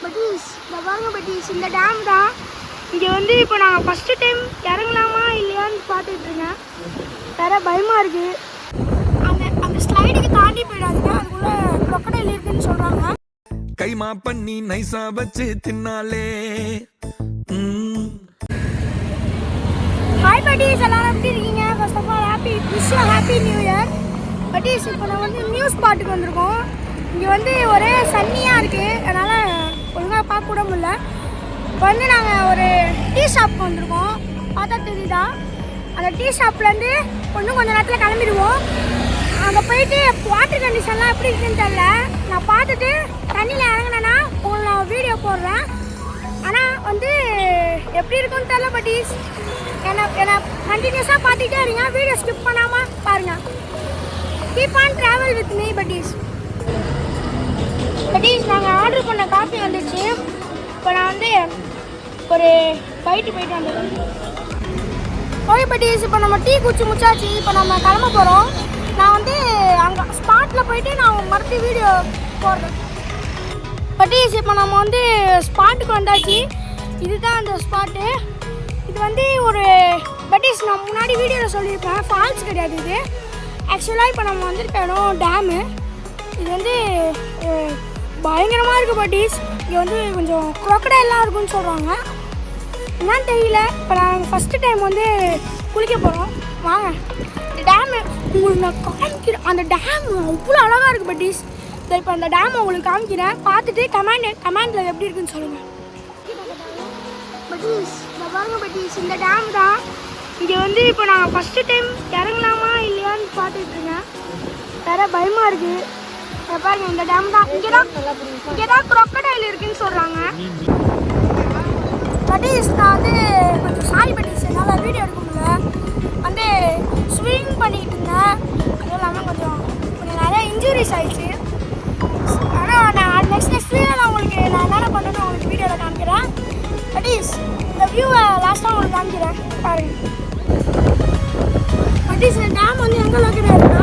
Buddies இந்த பாருங்க buddies, இந்த டேம் தான். இங்கே வந்து இப்போ நாங்கள் ஃபஸ்ட்டு டைம் இறங்கலாமா இல்லையான்னு பார்த்துட்ருக்கேன். வேற பயமாக இருக்குது. அந்த ஸ்லைடுக்கு தாண்டி போயிடாதுங்க, அதுக்குள்ளே crocodile இருக்குன்னு சொல்கிறாங்க. கைமா பண்ணி நைஸா வச்சு தின்னாலே. ஹாய் பட்டீஸ், எல்லாரும் எப்படி இருக்கீங்க? First of all happy new year buddies. இப்போ நான் வந்து நியூ ஸ்பாட்டுக்கு வந்திருக்கோம். இங்கே வந்து ஒரே சன்னியாக இருக்குது, அதனால் ஒழுங்காக பார்க்க கூட முடியல. இப்போ வந்து நாங்கள் ஒரு டீ ஷாப்புக்கு வந்திருக்கோம். பார்த்தா தெரியுதா? அந்த டீ ஷாப்லேருந்து இன்னும் கொஞ்சம் நேரத்தில் கிளம்பிடுவோம். அங்கே போயிட்டு வாட்டர் கண்டிஷன்லாம் எப்படி இருக்குன்னு தெரியல. நான் பார்த்துட்டு தண்ணியில் இறங்கினேன்னா உங்களை நான் வீடியோ போடுறேன். ஆனால் வந்து எப்படி இருக்குன்னு தெரியல பட்டீஸ். என்னை கண்டினியூஸாக பார்த்துக்கிட்டே இருங்க, வீடியோ ஸ்கிப் பண்ணாமல் பாருங்கள். Keep on travel with me buddies. Buddies நாங்கள் ஆர்டர் பண்ண காஃபி வந்துச்சு. இப்போ நான் வந்து ஒரு போயிட்டு வந்தேன். ஓகே பட்டீஸ், இப்போ நம்ம டீ குச்சி முச்சாச்சு. இப்போ நம்ம கிளம்ப போகிறோம். நான் வந்து அங்கே ஸ்பாட்டில் போயிட்டு நான் மறுபடியும் வீடியோ போடுறேன் பட்டீஸ். இப்போ நம்ம வந்து ஸ்பாட்டுக்கு வந்தாச்சு. இதுதான் அந்த ஸ்பாட்டு. இது வந்து ஒரு பட்டீஸ் நான் முன்னாடி வீடியோவில் சொல்லியிருப்பேன், ஃபால்ஸ் கிடையாது இது. ஆக்சுவலாக இப்போ நம்ம வந்திருக்க இடம் டேமு. இது வந்து பயங்கரமாக இருக்குது பட்டீஸ். இங்கே வந்து கொஞ்சம் crocodile இருக்குன்னு சொல்கிறாங்க, என்னன்னு தெரியல. இப்போ நாங்கள் ஃபஸ்ட்டு டைம் வந்து குளிக்க போகிறோம். வாங்க இந்த டேமு உங்களுக்கு நான் காமிக்கிறேன். அந்த டேம் அவ்வளோ அழகாக இருக்குது பட்டீஸ். இப்போ அந்த டேம் உங்களுக்கு காமிக்கிறேன், பார்த்துட்டு கமெண்டில் எப்படி இருக்குன்னு சொல்லுங்கள் பட்டீஸ். இந்த பாருங்க பட்டீஸ், இந்த டேம் தான். இங்கே வந்து இப்போ நாங்கள் ஃபஸ்ட்டு டைம் இறங்கலாமா இல்லையான்னு பார்த்துட்ருக்கேன். வேற பயமாக இருக்குது. அதை பாருங்கள், இந்த டேம் தான். இங்கே தான் crocodile இருக்குன்னு சொல்கிறாங்க பட்டீஸ். நான் வந்து கொஞ்சம் சாரி பட்டீஸ், என்னால் வீடியோ எடுக்க முடியல. வந்து ஸ்விங் பண்ணிக்கிட்டு இருந்தேன், அதுவும் இல்லாமல் கொஞ்சம் நிறைய இன்ஜுரிஸ் ஆகிடுச்சு. ஆனால் நான் நெக்ஸ்ட் நான் உங்களுக்கு நான் என்னென்ன பண்ணணும்னு உங்களுக்கு வீடியோவில் காமிக்கிறேன் பட்டீஸ். இந்த வியூவை லாஸ்ட்டாக உங்களுக்கு காமிக்கிறேன் பாருங்கள் பட்டீஸ். இந்த டேம் வந்து எங்கே லொக்கேட் ஆகிருக்கு